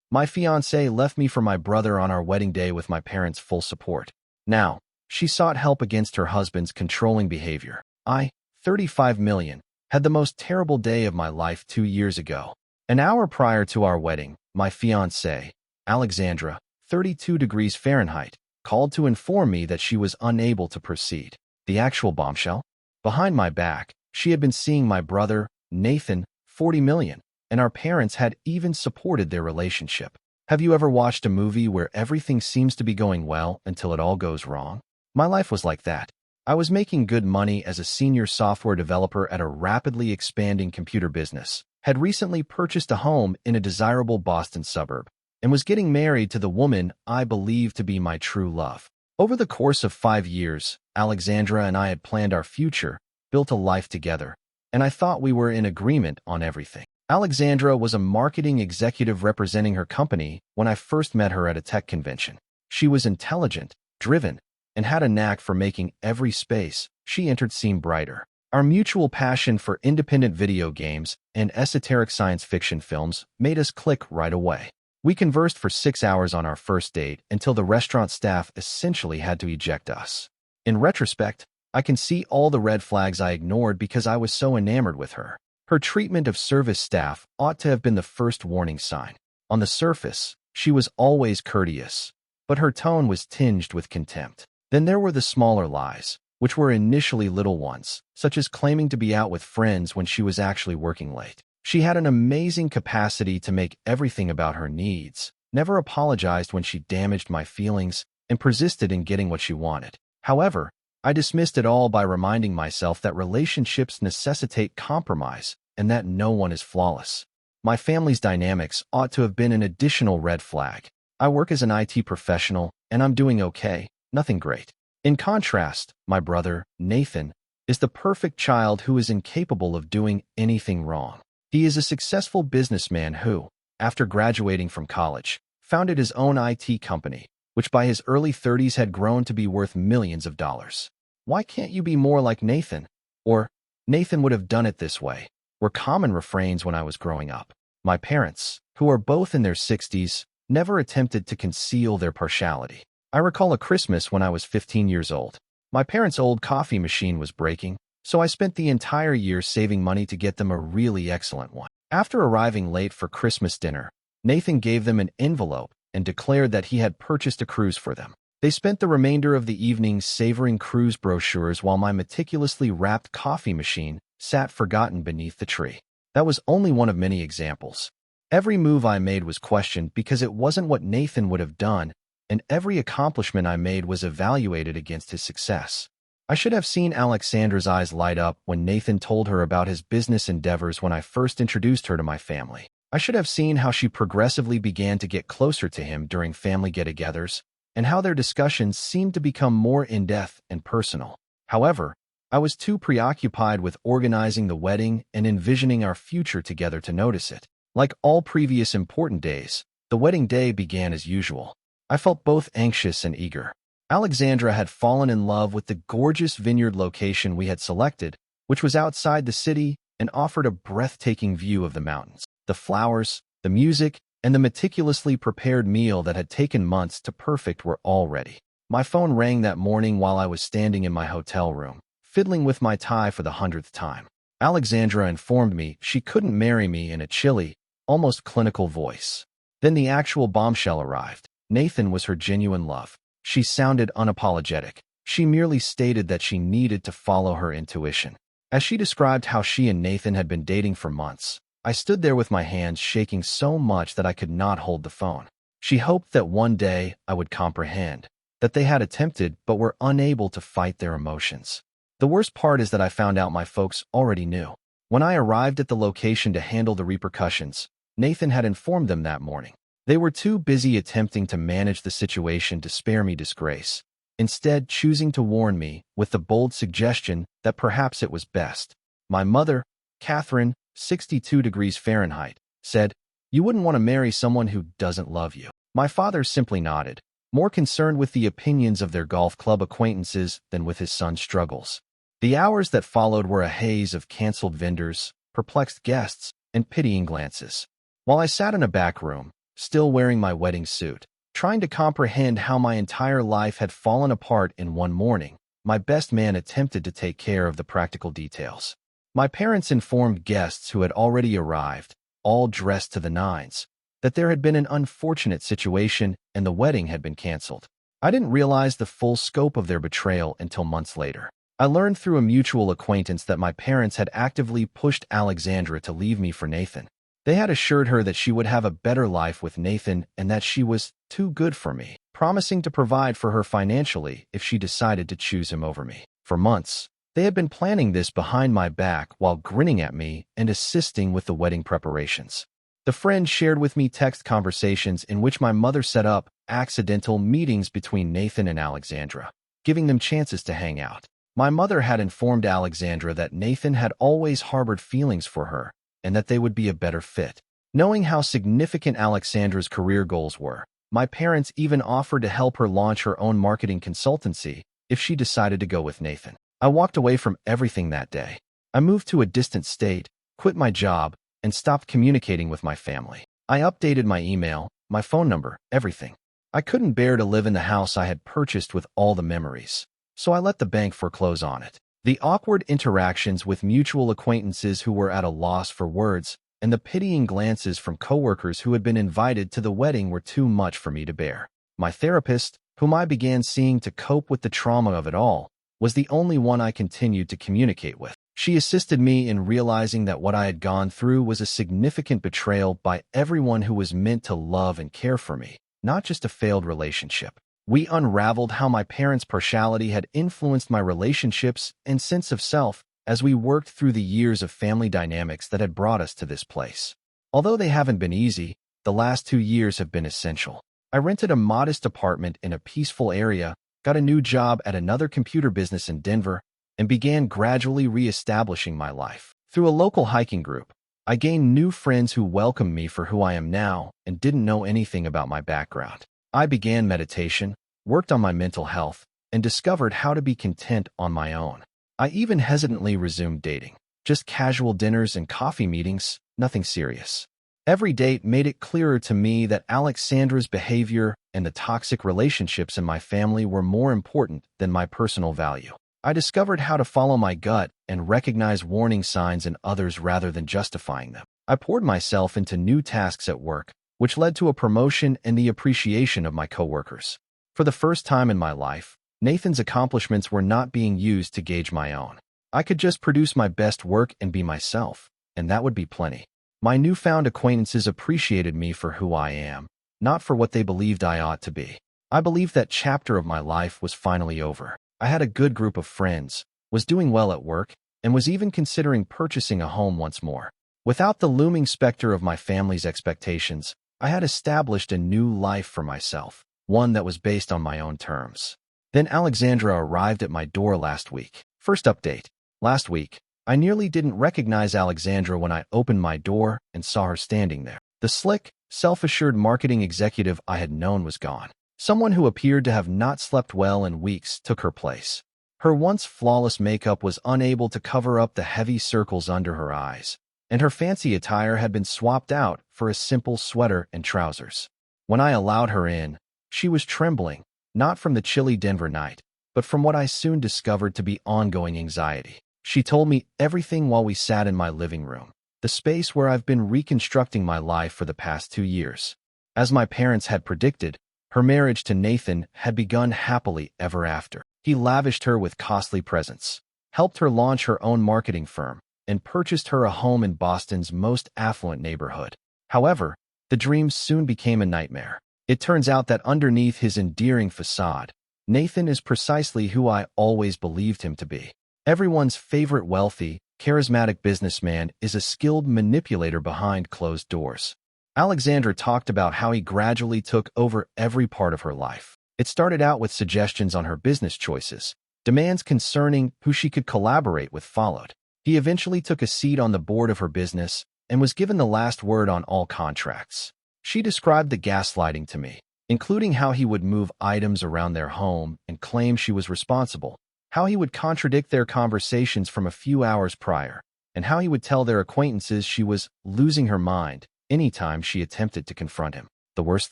My fiancée left me for my brother on our wedding day with my parents' full support. Now, she sought help against her husband's controlling behavior. I, 35 million, had the most terrible day of my life 2 years ago. An hour prior to our wedding, my fiancée, Alexandra, 32 degrees Fahrenheit, called to inform me that she was unable to proceed. The actual bombshell? Behind my back, she had been seeing my brother, Nathan, 40 million, and our parents had even supported their relationship. Have you ever watched a movie where everything seems to be going well until it all goes wrong? My life was like that. I was making good money as a senior software developer at a rapidly expanding computer business, had recently purchased a home in a desirable Boston suburb, and was getting married to the woman I believed to be my true love. Over the course of 5 years, Alexandra and I had planned our future, built a life together, and I thought we were in agreement on everything. Alexandra was a marketing executive representing her company when I first met her at a tech convention. She was intelligent, driven, and had a knack for making every space she entered seem brighter. Our mutual passion for independent video games and esoteric science fiction films made us click right away. We conversed for 6 hours on our first date until the restaurant staff essentially had to eject us. In retrospect, I can see all the red flags I ignored because I was so enamored with her. Her treatment of service staff ought to have been the first warning sign. On the surface, she was always courteous, but her tone was tinged with contempt. Then there were the smaller lies, which were initially little ones, such as claiming to be out with friends when she was actually working late. She had an amazing capacity to make everything about her needs, never apologized when she damaged my feelings, and persisted in getting what she wanted. However, I dismissed it all by reminding myself that relationships necessitate compromise and that no one is flawless. My family's dynamics ought to have been an additional red flag. I work as an IT professional, and I'm doing okay, nothing great. In contrast, my brother, Nathan, is the perfect child who is incapable of doing anything wrong. He is a successful businessman who, after graduating from college, founded his own IT company, which by his early 30s had grown to be worth millions of dollars. Why can't you be more like Nathan? Or, Nathan would have done it this way, were common refrains when I was growing up. My parents, who are both in their 60s, never attempted to conceal their partiality. I recall a Christmas when I was 15 years old. My parents' old coffee machine was breaking, so I spent the entire year saving money to get them a really excellent one. After arriving late for Christmas dinner, Nathan gave them an envelope and declared that he had purchased a cruise for them. They spent the remainder of the evening savoring cruise brochures while my meticulously wrapped coffee machine sat forgotten beneath the tree. That was only one of many examples. Every move I made was questioned because it wasn't what Nathan would have done, and every accomplishment I made was evaluated against his success. I should have seen Alexandra's eyes light up when Nathan told her about his business endeavors when I first introduced her to my family. I should have seen how she progressively began to get closer to him during family get-togethers, and how their discussions seemed to become more in-depth and personal. However, I was too preoccupied with organizing the wedding and envisioning our future together to notice it. Like all previous important days, the wedding day began as usual. I felt both anxious and eager. Alexandra had fallen in love with the gorgeous vineyard location we had selected, which was outside the city and offered a breathtaking view of the mountains. The flowers, the music, and the meticulously prepared meal that had taken months to perfect were all ready. My phone rang that morning while I was standing in my hotel room, fiddling with my tie for the 100th time. Alexandra informed me she couldn't marry me in a chilly, almost clinical voice. Then the actual bombshell arrived. Nathan was her genuine love. She sounded unapologetic. She merely stated that she needed to follow her intuition. As she described how she and Nathan had been dating for months, I stood there with my hands shaking so much that I could not hold the phone. She hoped that one day I would comprehend, that they had attempted but were unable to fight their emotions. The worst part is that I found out my folks already knew. When I arrived at the location to handle the repercussions, Nathan had informed them that morning. They were too busy attempting to manage the situation to spare me disgrace, instead choosing to warn me with the bold suggestion that perhaps it was best. My mother, Catherine, 62 degrees Fahrenheit, said, "You wouldn't want to marry someone who doesn't love you." My father simply nodded, more concerned with the opinions of their golf club acquaintances than with his son's struggles. The hours that followed were a haze of canceled vendors, perplexed guests, and pitying glances. While I sat in a back room, still wearing my wedding suit, trying to comprehend how my entire life had fallen apart in one morning. My best man attempted to take care of the practical details. My parents informed guests who had already arrived, all dressed to the nines, that there had been an unfortunate situation and the wedding had been canceled. I didn't realize the full scope of their betrayal until months later. I learned through a mutual acquaintance that my parents had actively pushed Alexandra to leave me for Nathan. They had assured her that she would have a better life with Nathan and that she was too good for me, promising to provide for her financially if she decided to choose him over me. For months, they had been planning this behind my back while grinning at me and assisting with the wedding preparations. The friend shared with me text conversations in which my mother set up accidental meetings between Nathan and Alexandra, giving them chances to hang out. My mother had informed Alexandra that Nathan had always harbored feelings for her and that they would be a better fit. Knowing how significant Alexandra's career goals were, my parents even offered to help her launch her own marketing consultancy if she decided to go with Nathan. I walked away from everything that day. I moved to a distant state, quit my job, and stopped communicating with my family. I updated my email, my phone number, everything. I couldn't bear to live in the house I had purchased with all the memories, so I let the bank foreclose on it. The awkward interactions with mutual acquaintances who were at a loss for words and the pitying glances from coworkers who had been invited to the wedding were too much for me to bear. My therapist, whom I began seeing to cope with the trauma of it all, was the only one I continued to communicate with. She assisted me in realizing that what I had gone through was a significant betrayal by everyone who was meant to love and care for me, not just a failed relationship. We unraveled how my parents' partiality had influenced my relationships and sense of self as we worked through the years of family dynamics that had brought us to this place. Although they haven't been easy, the last 2 years have been essential. I rented a modest apartment in a peaceful area, got a new job at another computer business in Denver, and began gradually re-establishing my life. Through a local hiking group, I gained new friends who welcomed me for who I am now and didn't know anything about my background. I began meditation, worked on my mental health, and discovered how to be content on my own. I even hesitantly resumed dating. Just casual dinners and coffee meetings, nothing serious. Every date made it clearer to me that Alexandra's behavior and the toxic relationships in my family were more important than my personal value. I discovered how to follow my gut and recognize warning signs in others rather than justifying them. I poured myself into new tasks at work, which led to a promotion and the appreciation of my coworkers. For the first time in my life, Nathan's accomplishments were not being used to gauge my own. I could just produce my best work and be myself, and that would be plenty. My newfound acquaintances appreciated me for who I am, not for what they believed I ought to be. I believed that chapter of my life was finally over. I had a good group of friends, was doing well at work, and was even considering purchasing a home once more. Without the looming specter of my family's expectations, I had established a new life for myself, one that was based on my own terms. Then Alexandra arrived at my door last week. First update. Last week, I nearly didn't recognize Alexandra when I opened my door and saw her standing there. The slick, self-assured marketing executive I had known was gone. Someone who appeared to have not slept well in weeks took her place. Her once flawless makeup was unable to cover up the heavy circles under her eyes, and her fancy attire had been swapped out for a simple sweater and trousers. When I allowed her in, she was trembling, not from the chilly Denver night, but from what I soon discovered to be ongoing anxiety. She told me everything while we sat in my living room, the space where I've been reconstructing my life for the past 2 years. As my parents had predicted, her marriage to Nathan had begun happily ever after. He lavished her with costly presents, helped her launch her own marketing firm, and purchased her a home in Boston's most affluent neighborhood. However, the dream soon became a nightmare. It turns out that underneath his endearing facade, Nathan is precisely who I always believed him to be. Everyone's favorite wealthy, charismatic businessman is a skilled manipulator behind closed doors. Alexandra talked about how he gradually took over every part of her life. It started out with suggestions on her business choices. Demands concerning who she could collaborate with followed. He eventually took a seat on the board of her business and was given the last word on all contracts. She described the gaslighting to me, including how he would move items around their home and claim she was responsible, how he would contradict their conversations from a few hours prior, and how he would tell their acquaintances she was losing her mind anytime she attempted to confront him. The worst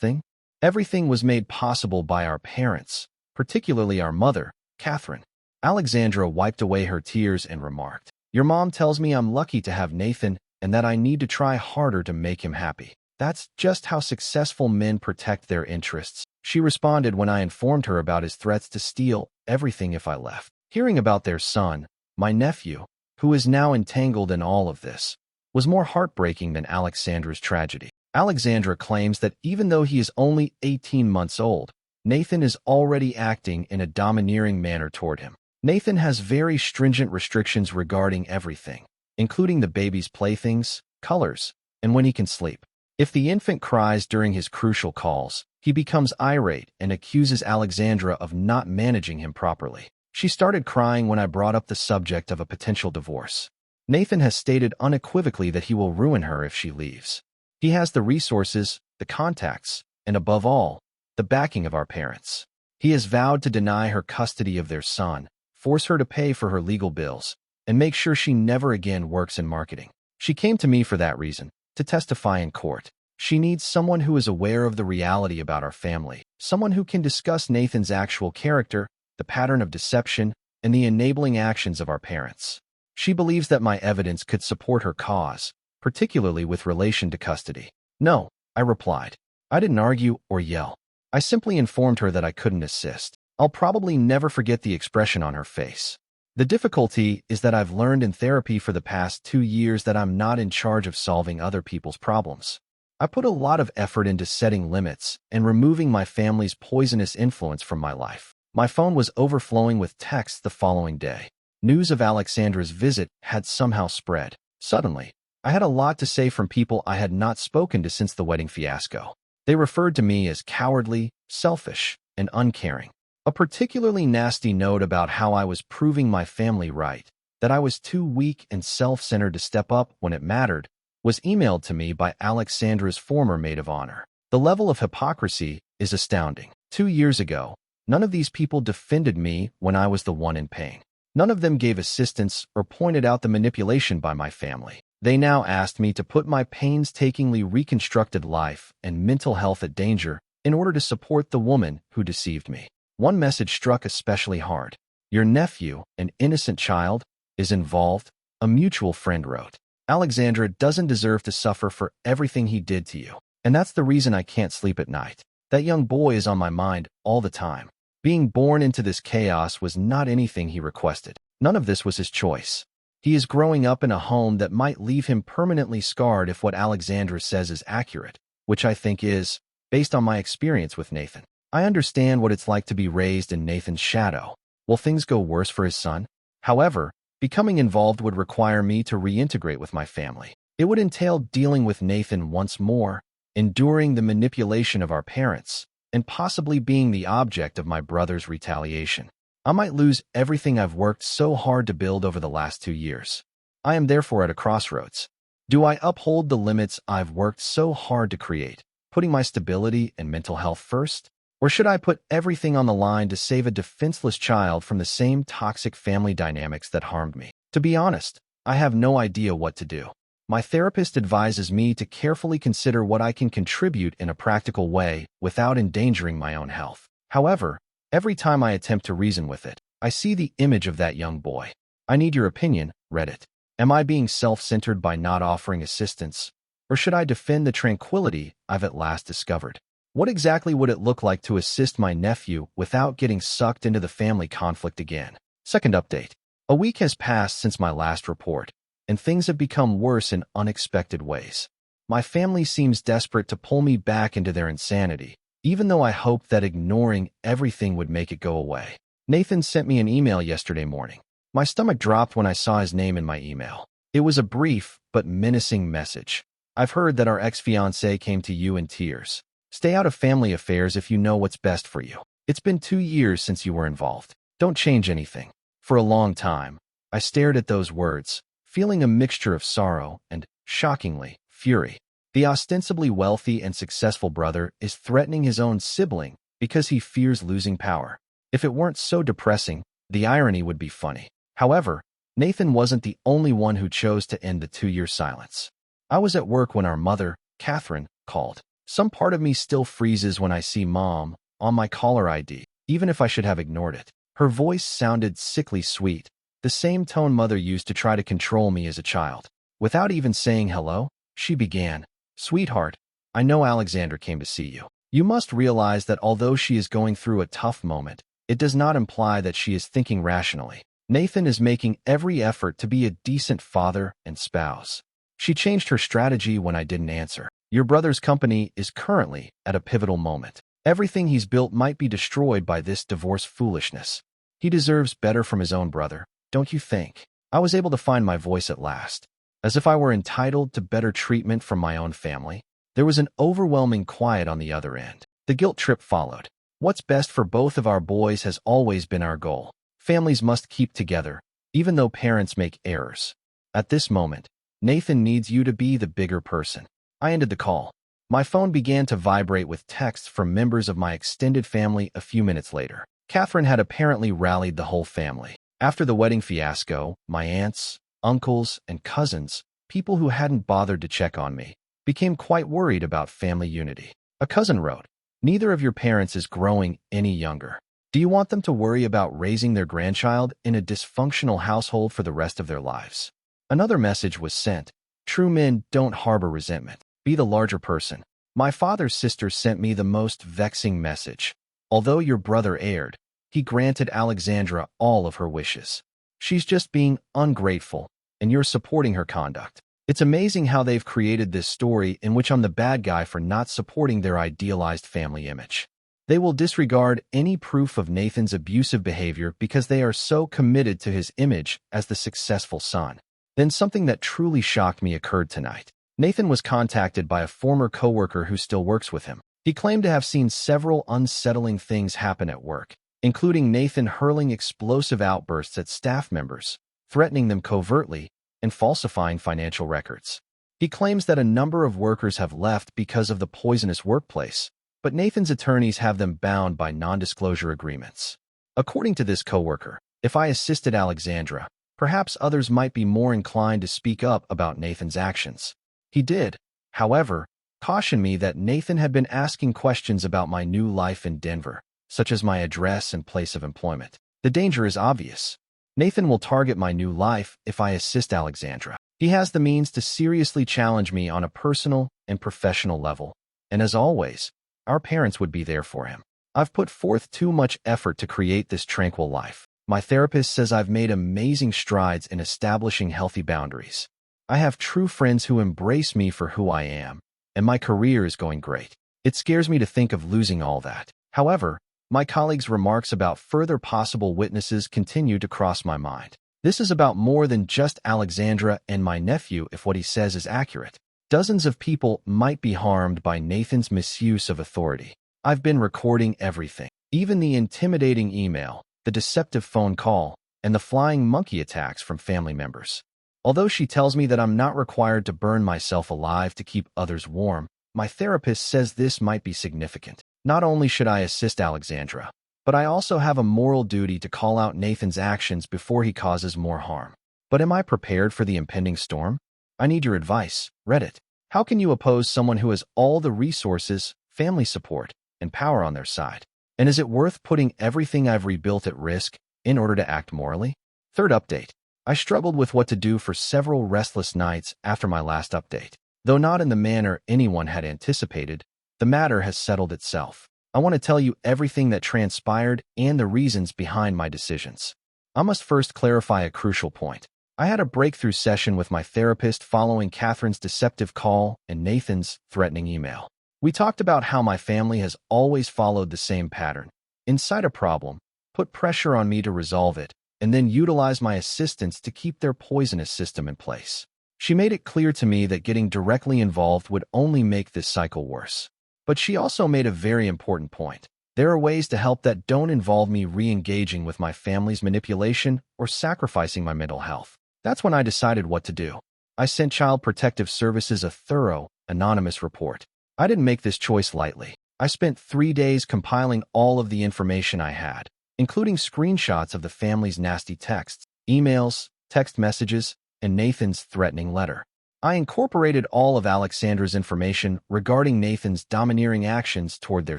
thing? Everything was made possible by our parents, particularly our mother, Catherine. Alexandra wiped away her tears and remarked, "Your mom tells me I'm lucky to have Nathan and that I need to try harder to make him happy. That's just how successful men protect their interests," she responded when I informed her about his threats to steal everything if I left. Hearing about their son, my nephew, who is now entangled in all of this, was more heartbreaking than Alexandra's tragedy. Alexandra claims that even though he is only 18 months old, Nathan is already acting in a domineering manner toward him. Nathan has very stringent restrictions regarding everything, including the baby's playthings, colors, and when he can sleep. If the infant cries during his crucial calls, he becomes irate and accuses Alexandra of not managing him properly. She started crying when I brought up the subject of a potential divorce. Nathan has stated unequivocally that he will ruin her if she leaves. He has the resources, the contacts, and above all, the backing of our parents. He has vowed to deny her custody of their son, force her to pay for her legal bills, and make sure she never again works in marketing. She came to me for that reason, to testify in court. She needs someone who is aware of the reality about our family, someone who can discuss Nathan's actual character, the pattern of deception, and the enabling actions of our parents. She believes that my evidence could support her cause, particularly with relation to custody. "No," I replied. I didn't argue or yell. I simply informed her that I couldn't assist. I'll probably never forget the expression on her face. The difficulty is that I've learned in therapy for the past 2 years that I'm not in charge of solving other people's problems. I put a lot of effort into setting limits and removing my family's poisonous influence from my life. My phone was overflowing with texts the following day. News of Alexandra's visit had somehow spread. Suddenly, I had a lot to say from people I had not spoken to since the wedding fiasco. They referred to me as cowardly, selfish, and uncaring. A particularly nasty note about how I was proving my family right, that I was too weak and self-centered to step up when it mattered, was emailed to me by Alexandra's former maid of honor. The level of hypocrisy is astounding. 2 years ago, none of these people defended me when I was the one in pain. None of them gave assistance or pointed out the manipulation by my family. They now asked me to put my painstakingly reconstructed life and mental health at danger in order to support the woman who deceived me. One message struck especially hard. "Your nephew, an innocent child, is involved," a mutual friend wrote. "Alexandra doesn't deserve to suffer for everything he did to you. And that's the reason I can't sleep at night. That young boy is on my mind all the time. Being born into this chaos was not anything he requested. None of this was his choice. He is growing up in a home that might leave him permanently scarred if what Alexandra says is accurate, which I think is, based on my experience with Nathan. I understand what it's like to be raised in Nathan's shadow. Will things go worse for his son? However, becoming involved would require me to reintegrate with my family. It would entail dealing with Nathan once more, enduring the manipulation of our parents, and possibly being the object of my brother's retaliation. I might lose everything I've worked so hard to build over the last 2 years. I am therefore at a crossroads. Do I uphold the limits I've worked so hard to create, putting my stability and mental health first? Or should I put everything on the line to save a defenseless child from the same toxic family dynamics that harmed me? To be honest, I have no idea what to do. My therapist advises me to carefully consider what I can contribute in a practical way without endangering my own health. However, every time I attempt to reason with it, I see the image of that young boy. I need your opinion, Reddit. Am I being self-centered by not offering assistance? Or should I defend the tranquility I've at last discovered? What exactly would it look like to assist my nephew without getting sucked into the family conflict again? Second update. A week has passed since my last report, and things have become worse in unexpected ways. My family seems desperate to pull me back into their insanity, even though I hoped that ignoring everything would make it go away. Nathan sent me an email yesterday morning. My stomach dropped when I saw his name in my email. It was a brief but menacing message. "I've heard that our ex-fiancée came to you in tears. Stay out of family affairs if you know what's best for you. It's been 2 years since you were involved. Don't change anything." For a long time, I stared at those words, feeling a mixture of sorrow and, shockingly, fury. The ostensibly wealthy and successful brother is threatening his own sibling because he fears losing power. If it weren't so depressing, the irony would be funny. However, Nathan wasn't the only one who chose to end the 2-year silence. I was at work when our mother, Catherine, called. Some part of me still freezes when I see Mom on my caller ID, even if I should have ignored it. Her voice sounded sickly sweet, the same tone Mother used to try to control me as a child. Without even saying hello, she began, "Sweetheart, I know Alexandra came to see you. You must realize that although she is going through a tough moment, it does not imply that she is thinking rationally. Nathan is making every effort to be a decent father and spouse." She changed her strategy when I didn't answer. "Your brother's company is currently at a pivotal moment. Everything he's built might be destroyed by this divorce foolishness. He deserves better from his own brother, don't you think?" I was able to find my voice at last. As if I were entitled to better treatment from my own family. There was an overwhelming quiet on the other end. The guilt trip followed. What's best for both of our boys has always been our goal. Families must keep together, even though parents make errors. At this moment, Nathan needs you to be the bigger person. I ended the call. My phone began to vibrate with texts from members of my extended family a few minutes later. Catherine had apparently rallied the whole family. After the wedding fiasco, my aunts, uncles, and cousins, people who hadn't bothered to check on me, became quite worried about family unity. A cousin wrote, "Neither of your parents is growing any younger. Do you want them to worry about raising their grandchild in a dysfunctional household for the rest of their lives?" Another message was sent, "True men don't harbor resentment. Be the larger person." My father's sister sent me the most vexing message. "Although your brother erred, he granted Alexandra all of her wishes. She's just being ungrateful, and you're supporting her conduct." It's amazing how they've created this story in which I'm the bad guy for not supporting their idealized family image. They will disregard any proof of Nathan's abusive behavior because they are so committed to his image as the successful son. Then something that truly shocked me occurred tonight. Nathan was contacted by a former coworker who still works with him. He claimed to have seen several unsettling things happen at work, including Nathan hurling explosive outbursts at staff members, threatening them covertly, and falsifying financial records. He claims that a number of workers have left because of the poisonous workplace, but Nathan's attorneys have them bound by non-disclosure agreements. According to this coworker, if I assisted Alexandra, perhaps others might be more inclined to speak up about Nathan's actions. He did, however, caution me that Nathan had been asking questions about my new life in Denver, such as my address and place of employment. The danger is obvious. Nathan will target my new life if I assist Alexandra. He has the means to seriously challenge me on a personal and professional level, and as always, our parents would be there for him. I've put forth too much effort to create this tranquil life. My therapist says I've made amazing strides in establishing healthy boundaries. I have true friends who embrace me for who I am, and my career is going great. It scares me to think of losing all that. However, my colleagues' remarks about further possible witnesses continue to cross my mind. This is about more than just Alexandra and my nephew if what he says is accurate. Dozens of people might be harmed by Nathan's misuse of authority. I've been recording everything, even the intimidating email, the deceptive phone call, and the flying monkey attacks from family members. Although she tells me that I'm not required to burn myself alive to keep others warm, my therapist says this might be significant. Not only should I assist Alexandra, but I also have a moral duty to call out Nathan's actions before he causes more harm. But am I prepared for the impending storm? I need your advice. Reddit. How can you oppose someone who has all the resources, family support, and power on their side? And is it worth putting everything I've rebuilt at risk in order to act morally? Third update. I struggled with what to do for several restless nights after my last update. Though not in the manner anyone had anticipated, the matter has settled itself. I want to tell you everything that transpired and the reasons behind my decisions. I must first clarify a crucial point. I had a breakthrough session with my therapist following Catherine's deceptive call and Nathan's threatening email. We talked about how my family has always followed the same pattern. Incite a problem, put pressure on me to resolve it, and then utilize my assistance to keep their poisonous system in place. She made it clear to me that getting directly involved would only make this cycle worse. But she also made a very important point. There are ways to help that don't involve me re-engaging with my family's manipulation or sacrificing my mental health. That's when I decided what to do. I sent Child Protective Services a thorough, anonymous report. I didn't make this choice lightly. I spent 3 days compiling all of the information I had, including screenshots of the family's nasty texts, emails, text messages, and Nathan's threatening letter. I incorporated all of Alexandra's information regarding Nathan's domineering actions toward their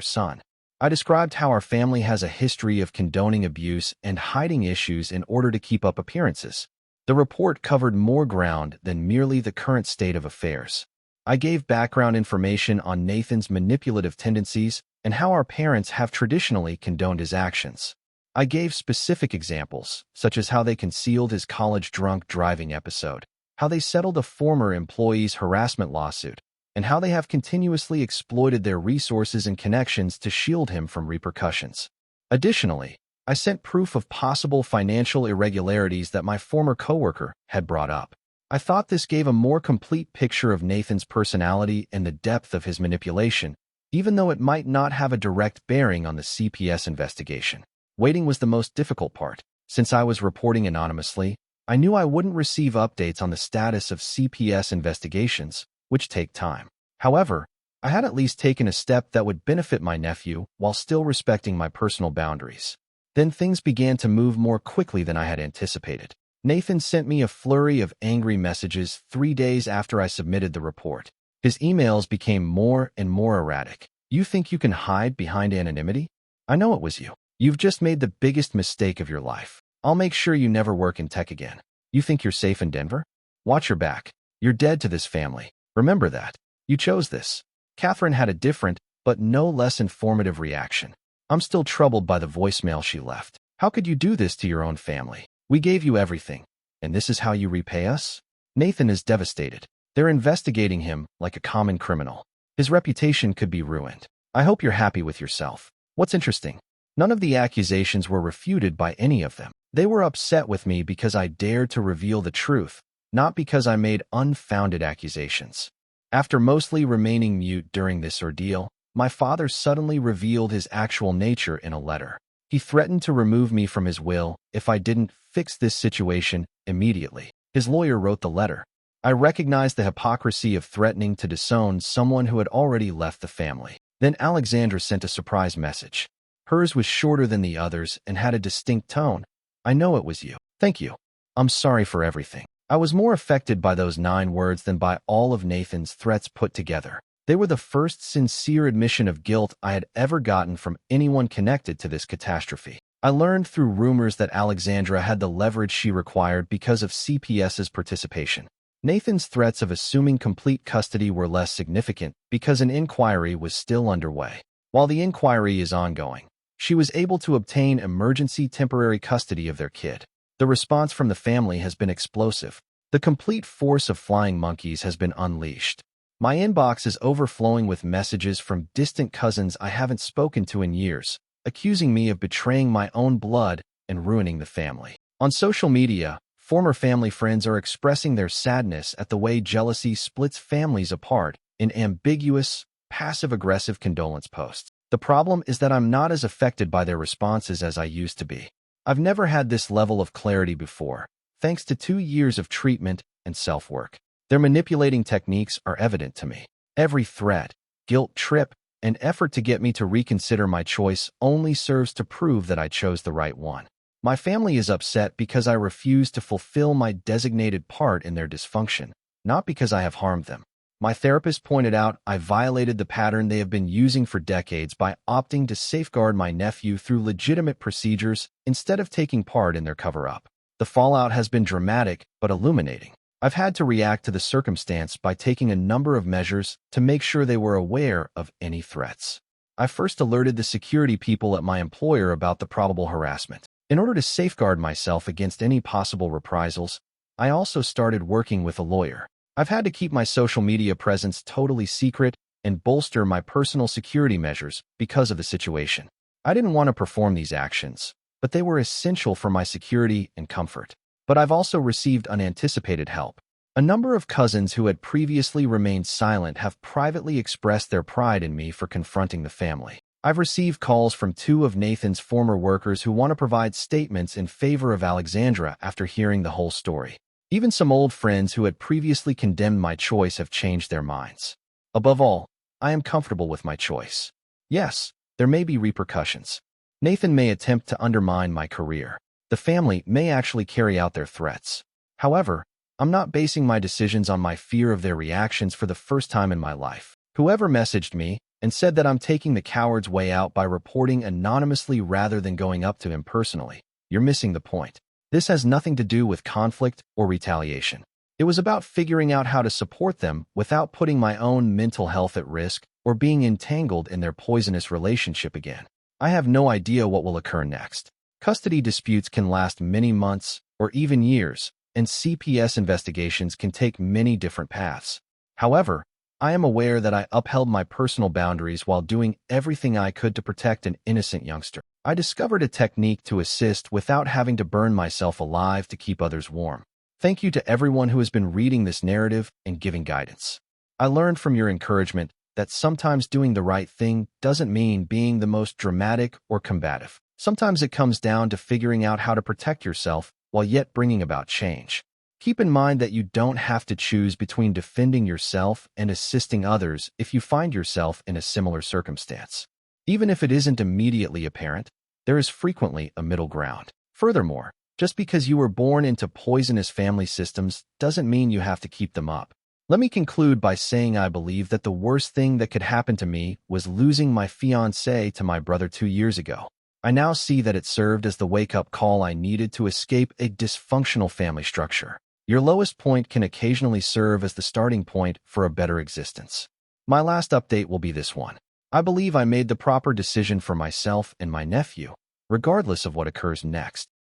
son. I described how our family has a history of condoning abuse and hiding issues in order to keep up appearances. The report covered more ground than merely the current state of affairs. I gave background information on Nathan's manipulative tendencies and how our parents have traditionally condoned his actions. I gave specific examples, such as how they concealed his college drunk driving episode, how they settled a former employee's harassment lawsuit, and how they have continuously exploited their resources and connections to shield him from repercussions. Additionally, I sent proof of possible financial irregularities that my former coworker had brought up. I thought this gave a more complete picture of Nathan's personality and the depth of his manipulation, even though it might not have a direct bearing on the CPS investigation. Waiting was the most difficult part. Since I was reporting anonymously, I knew I wouldn't receive updates on the status of CPS investigations, which take time. However, I had at least taken a step that would benefit my nephew while still respecting my personal boundaries. Then things began to move more quickly than I had anticipated. Nathan sent me a flurry of angry messages 3 days after I submitted the report. His emails became more and more erratic. "You think you can hide behind anonymity? I know it was you. You've just made the biggest mistake of your life. I'll make sure you never work in tech again. You think you're safe in Denver? Watch your back. You're dead to this family. Remember that. You chose this." Catherine had a different, but no less informative reaction. "I'm still troubled by the voicemail she left. How could you do this to your own family? We gave you everything, and this is how you repay us?" Nathan is devastated. They're investigating him like a common criminal. His reputation could be ruined. I hope you're happy with yourself. What's interesting? None of the accusations were refuted by any of them. They were upset with me because I dared to reveal the truth, not because I made unfounded accusations. After mostly remaining mute during this ordeal, my father suddenly revealed his actual nature in a letter. He threatened to remove me from his will if I didn't fix this situation immediately. His lawyer wrote the letter. I recognized the hypocrisy of threatening to disown someone who had already left the family. Then Alexandra sent a surprise message. Hers was shorter than the others and had a distinct tone. "I know it was you. Thank you. I'm sorry for everything." I was more affected by those 9 words than by all of Nathan's threats put together. They were the first sincere admission of guilt I had ever gotten from anyone connected to this catastrophe. I learned through rumors that Alexandra had the leverage she required because of CPS's participation. Nathan's threats of assuming complete custody were less significant because an inquiry was still underway. While the inquiry is ongoing, she was able to obtain emergency temporary custody of their kid. The response from the family has been explosive. The complete force of flying monkeys has been unleashed. My inbox is overflowing with messages from distant cousins I haven't spoken to in years, accusing me of betraying my own blood and ruining the family. On social media, former family friends are expressing their sadness at the way jealousy splits families apart in ambiguous, passive-aggressive condolence posts. The problem is that I'm not as affected by their responses as I used to be. I've never had this level of clarity before, thanks to 2 years of treatment and self-work. Their manipulating techniques are evident to me. Every threat, guilt trip, and effort to get me to reconsider my choice only serves to prove that I chose the right one. My family is upset because I refuse to fulfill my designated part in their dysfunction, not because I have harmed them. My therapist pointed out I violated the pattern they have been using for decades by opting to safeguard my nephew through legitimate procedures instead of taking part in their cover-up. The fallout has been dramatic but illuminating. I've had to react to the circumstance by taking a number of measures to make sure they were aware of any threats. I first alerted the security people at my employer about the probable harassment. In order to safeguard myself against any possible reprisals, I also started working with a lawyer. I've had to keep my social media presence totally secret and bolster my personal security measures because of the situation. I didn't want to perform these actions, but they were essential for my security and comfort. But I've also received unanticipated help. A number of cousins who had previously remained silent have privately expressed their pride in me for confronting the family. I've received calls from 2 of Nathan's former workers who want to provide statements in favor of Alexandra after hearing the whole story. Even some old friends who had previously condemned my choice have changed their minds. Above all, I am comfortable with my choice. Yes, there may be repercussions. Nathan may attempt to undermine my career. The family may actually carry out their threats. However, I'm not basing my decisions on my fear of their reactions for the first time in my life. Whoever messaged me and said that I'm taking the coward's way out by reporting anonymously rather than going up to him personally, you're missing the point. This has nothing to do with conflict or retaliation. It was about figuring out how to support them without putting my own mental health at risk or being entangled in their poisonous relationship again. I have no idea what will occur next. Custody disputes can last many months or even years, and CPS investigations can take many different paths. However, I am aware that I upheld my personal boundaries while doing everything I could to protect an innocent youngster. I discovered a technique to assist without having to burn myself alive to keep others warm. Thank you to everyone who has been reading this narrative and giving guidance. I learned from your encouragement that sometimes doing the right thing doesn't mean being the most dramatic or combative. Sometimes it comes down to figuring out how to protect yourself while yet bringing about change. Keep in mind that you don't have to choose between defending yourself and assisting others if you find yourself in a similar circumstance. Even if it isn't immediately apparent, there is frequently a middle ground. Furthermore, just because you were born into poisonous family systems doesn't mean you have to keep them up. Let me conclude by saying I believe that the worst thing that could happen to me was losing my fiancée to my brother 2 years ago. I now see that it served as the wake-up call I needed to escape a dysfunctional family structure. Your lowest point can occasionally serve as the starting point for a better existence. My last update will be this one. I believe I made the proper decision for myself and my nephew, regardless of what occurs next.